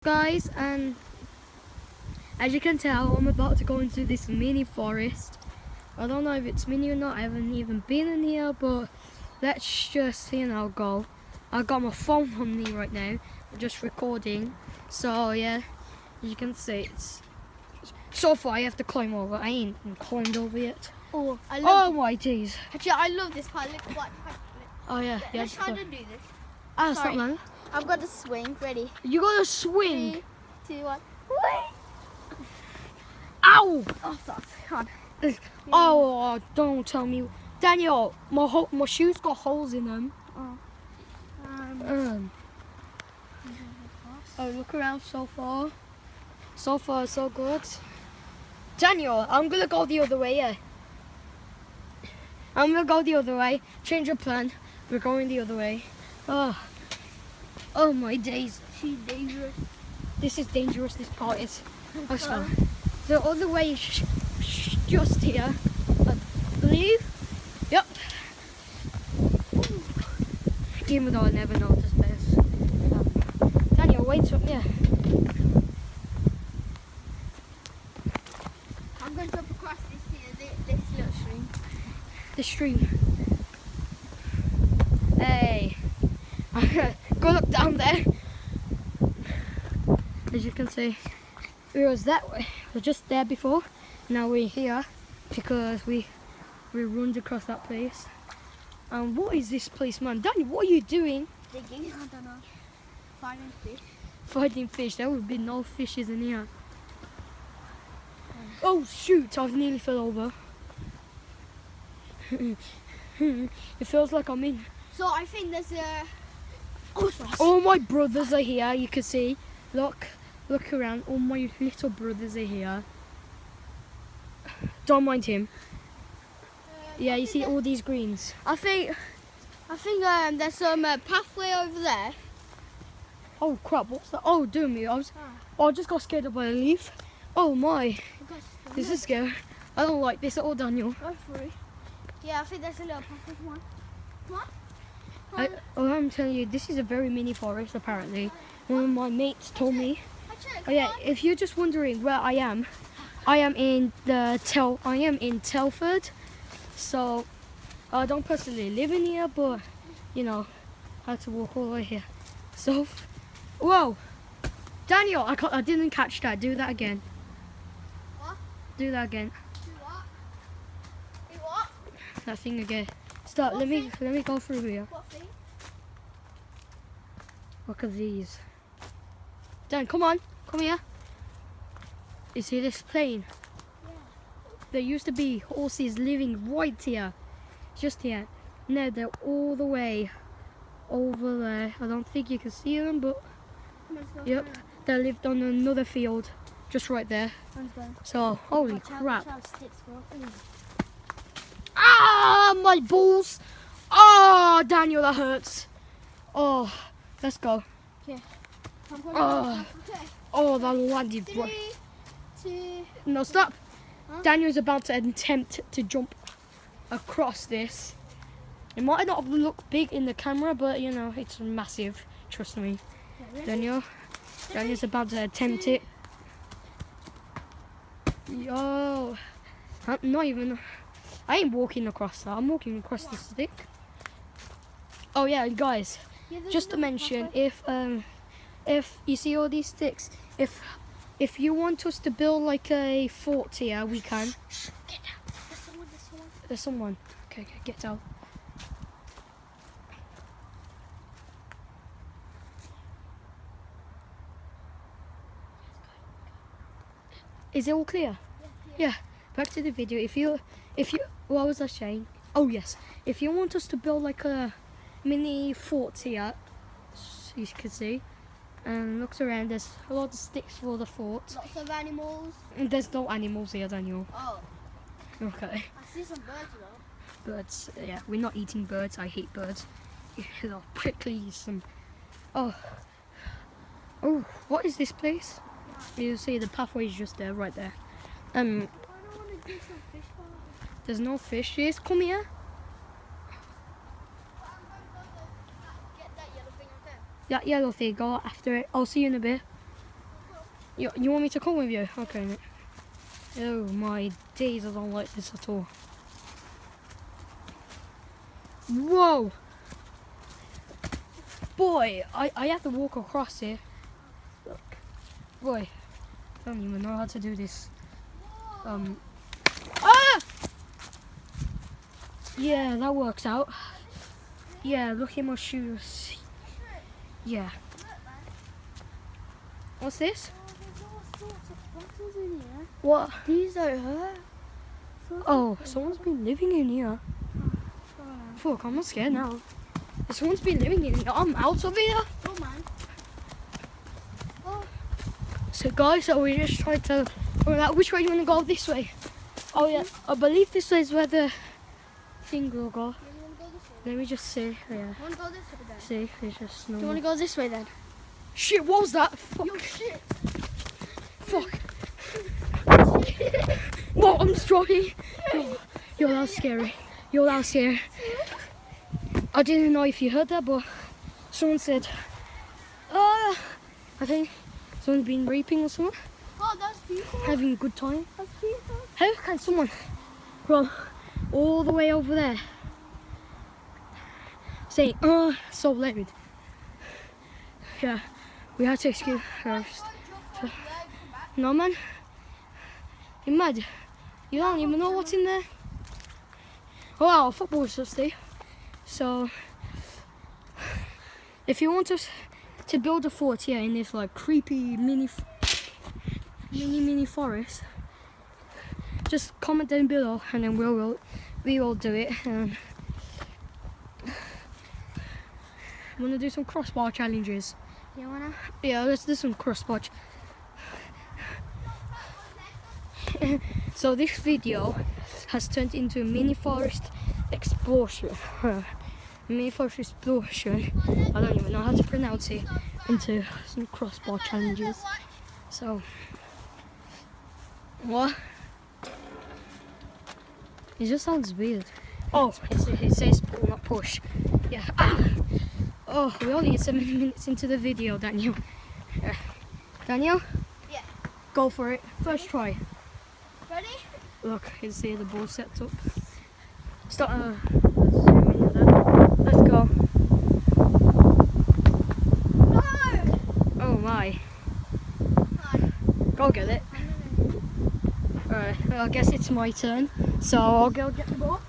guys, and as you can tell, I'm about to go into this mini forest. I don't know if it's mini or not. I haven't even been in here, but let's just, go. I've got my phone on me right now, just recording. So yeah, as you can see, it's so far I have to climb over. I ain't even climbed over yet. Oh, My days. Actually, I love this part. Look what. Oh yeah, yeah. Let's try to do this. Ah, Sorry. stop, man. I've got to swing. Ready? You gotta swing. 3, 2, 1. Ow! Oh, sucks. Come on. Oh, don't tell me, Daniel. My shoes got holes in them. Oh. Oh, look around so far. So far, so good. Daniel, I'm gonna go the other way. Yeah. I'm gonna go the other way. Change your plan. We're going the other way. Oh my days. She's dangerous. This is dangerous. This part is. Let's go. The other way is just here, I believe. Yep. Even though I never noticed this. Daniel, wait up here. I'm going to jump across this little stream. The stream. Hey. Go look down there. As you can see, it was that way. We were just there before. Now we're here because we run across that place. And what is this place, man? Danny, what are you doing? Digging. I don't know. Finding fish. Finding fish. There would be no fishes in here. Oh shoot! I've nearly fell over. It feels like I'm in. So I think there's a. All my brothers are here. You can see. Look around. All my little brothers are here. Don't mind him. Yeah, you see all these greens. I think there's some pathway over there. Oh crap! What's that? Oh, do me! I just got scared by a leaf. Oh my! This is scary. I don't like this at all, Daniel. Go for it. Yeah, I think there's a little pathway. Come on. Come on. I'm telling you, this is a very mini forest. Apparently, one of my mates told me. Oh yeah, if you're just wondering where I am in Telford. So I don't personally live in here, but I had to walk all the way here. So, whoa, Daniel, I didn't catch that. Do that again. What? Do that again. Do what? Do what? That thing again. Stop. What Let me go through here. What thing? Look at these. Dan, come on, come here. You see this plane? Yeah. There used to be horses living right here, just here. Now they're all the way over there. I don't think you can see them, but yep, they lived on another field, just right there. So holy crap! Ah, my balls! Oh, Daniel, that hurts. Oh, let's go. Okay. Oh, that landed right. 3, 2. No, stop. Huh? Daniel's about to attempt to jump across this. It might not look big in the camera, but it's massive. Trust me. Daniel's about to attempt it. Yo, I'm not even. I ain't walking across that. I'm walking across the stick. Oh yeah, guys. Just to mention, if you see all these sticks, if you want us to build like a fort here, we can. Get down. There's someone. Okay, get down. Is it all clear? Yeah. Back to the video. If you, what was I saying? Oh yes. If you want us to build like a mini fort here, you can see, and looks around. There's a lot of sticks for the fort. Lots of animals. There's no animals here, Daniel. Oh. Okay. I see some birds though. Birds. Yeah, we're not eating birds. I hate birds. They're prickly. Oh, what is this place? You see the pathway is just there, right there. I don't want to do some fish farm. There's no fishes. Come here. Get that yellow thing, okay? That yellow thing. Go after it. I'll see you in a bit. You want me to come with you? Okay, mate. Oh my days, I don't like this at all. Whoa! Boy, I have to walk across here. Look. Boy, I don't even know how to do this. Ah! Yeah, that works out. Yeah, look at my shoes. Yeah. What's this? There's all sorts of bottles in here. What? These don't hurt. Oh, someone's been living in here. Fuck, I'm not scared now. Someone's been living in here. I'm out of here. Oh man. Oh. So guys, so we just tried to figure out which way you want to go. This way. Oh yeah, I believe this way is where the thing will go. You want to go this way? Let me just see. Yeah. You want to go this way then? See, there's just no. Do you want to go this way then? Shit, what was that? Fuck. Yo, shit. Fuck. Whoa, I'm struggling. Yo, that was scary. Yo, that was scary. I didn't know if you heard that, but someone said, I think someone's been raping or something. Oh, that's beautiful. Having a good time. That's beautiful. How can someone from all the way over there say, so loud? Yeah, we had to excuse her. No, man. You're mad. You don't even know what's in there. Oh, wow, football's just there. So, if you want us to build a fort here in this like creepy mini forest, just comment down below, and then we will do it. Wanna do some crossbar challenges? You wanna? Yeah, let's do some crossbar. So this video has turned into a mini forest explosion. Mini forest explosion. I don't even know how to pronounce it. Into some crossbar challenges. So, what? It just sounds weird. Oh, it says pull, not push. Yeah. Ah. Oh, we're only 7 minutes into the video, Daniel. Daniel? Yeah. Go for it. First try. Ready? Look, you can see the ball set up. Start. Let's zoom in there. Let's go. No! Oh my. Go get it. Alright, I guess it's my turn. So I'll go get the ball.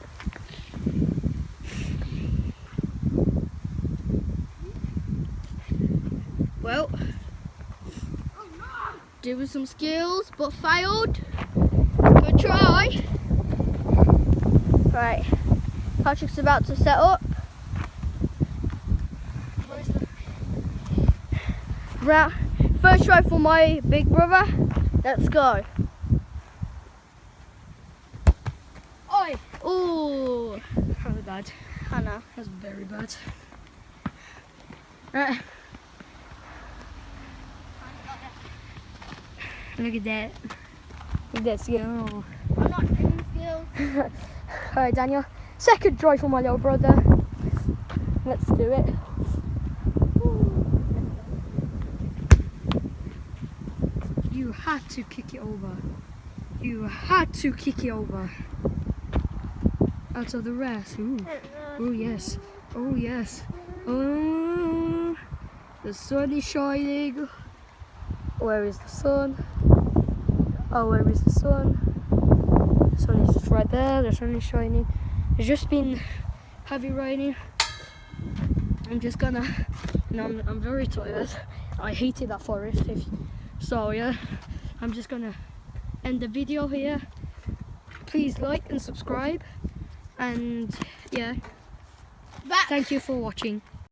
Well, Doing some skills, but failed. Good try. Right, Patrick's about to set up. First try for my big brother. Let's go. oi! Ooh, That was bad. I know. That's very bad. Right. Look at that. Look at that skill. I'm not doing skills. Alright, Daniel. Second try for my little brother. Let's do it. You had to kick it over. You had to kick it over. Out of the rest. Ooh. Oh yes. Oh yes. Oh, the sun is shining. Where is the sun? Oh, where is the sun? The sun is just right there. The sun is shining. It's just been heavy raining. I'm just gonna. I'm very tired. I hated that forest. So yeah, I'm just gonna end the video here. Please like and subscribe. And yeah, Back. thank you for watching.